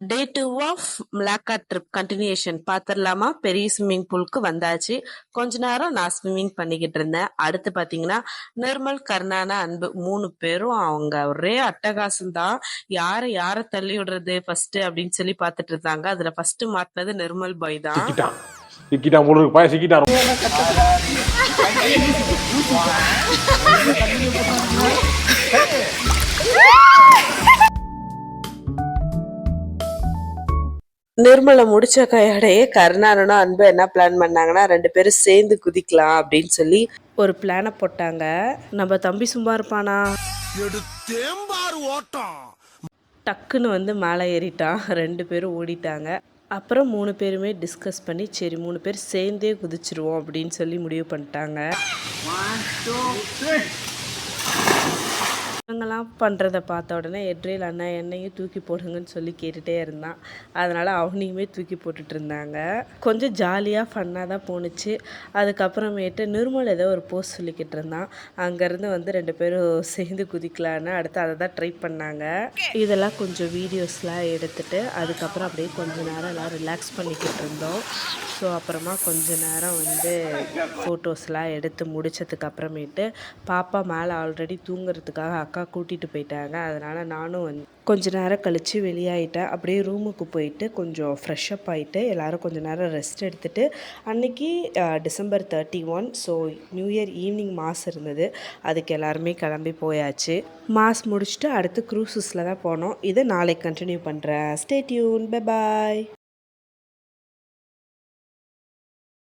Day 2 of Malacca trip continuation பார்த்துடலாமா? பெரிய swimming பூலுக்கு வந்தாச்சு. கொஞ்ச நேரம் நான் ஸ்விம்மிங் பண்ணிக்கிட்டு இருந்தேன். அடுத்து பார்த்தீங்கன்னா நிர்மல், கருணான, அன்பு 3 பேரும் அவங்க ஒரே அட்டகாசம் தான். யாரை தள்ளி விடுறது ஃபர்ஸ்ட் அப்படின்னு சொல்லி பார்த்துட்டு இருந்தாங்க. அதுல ஃபர்ஸ்ட் மாட்டினது நிர்மல் பாய் தான். சிக்கிட்டான் போல இருக்கு, பாய சிக்கிட்டான். நிர்மலை முடிச்ச கையோடையே கருணாரனும் அன்பு என்ன பிளான் பண்ணாங்கன்னா 2 பேரும் சேர்ந்து குதிக்கலாம் அப்படின்னு சொல்லி ஒரு பிளானை போட்டாங்க. நம்ம தம்பி சும்மா இருப்பானா? டக்குன்னு வந்து மேலே ஏறிட்டான். 2 பேரும் ஓடிட்டாங்க. அப்புறம் 3 பேருமே டிஸ்கஸ் பண்ணி சரி 3 பேர் சேர்ந்தே குதிச்சிருவோம் அப்படின்னு சொல்லி முடிவு பண்ணிட்டாங்க. இவங்கெல்லாம் பண்ணுறத பார்த்த உடனே எட்ரேல் அண்ணா என்னையும் தூக்கி போடுங்கன்னு சொல்லி கேட்டுகிட்டே இருந்தான். அதனால் அவனையுமே தூக்கி போட்டுட்டு இருந்தாங்க. கொஞ்சம் ஜாலியாக ஃபன்னாக தான் போணுச்சு. அதுக்கப்புறமேட்டு நிர்மல் ஏதோ ஒரு போஸ்ட் சொல்லிக்கிட்டு இருந்தான். அங்கேருந்து வந்து 2 பேரும் சேர்ந்து குதிக்கலான்னு அடுத்து அதை தான் ட்ரை பண்ணாங்க. இதெல்லாம் கொஞ்சம் வீடியோஸ்லாம் எடுத்துகிட்டு அதுக்கப்புறம் அப்படியே கொஞ்சம் நேரம் எல்லாம் ரிலாக்ஸ் பண்ணிக்கிட்டு இருந்தோம். ஸோ அப்புறமா கொஞ்ச நேரம் வந்து ஃபோட்டோஸ்லாம் எடுத்து முடித்ததுக்கு அப்புறமேட்டு பாப்பா மேலே ஆல்ரெடி தூங்குறதுக்காக அக்கா கூட்டிகிட்டு போயிட்டாங்க. அதனால் நானும் வந்து கொஞ்ச நேரம் கழித்து வெளியாகிட்டேன். அப்படியே ரூமுக்கு போயிட்டு கொஞ்சம் ஃப்ரெஷ்அப் ஆகிட்டு எல்லோரும் கொஞ்சம் நேரம் ரெஸ்ட் எடுத்துகிட்டு அன்றைக்கி December 31. So new year evening mass இருந்தது. அதுக்கு எல்லாருமே கிளம்பி போயாச்சு. மாஸ் முடிச்சுட்டு அடுத்து க்ரூசஸில் தான் போனோம். இதை நாளைக்கு கண்டினியூ பண்ணுறேன். Stay tune. Bye bye.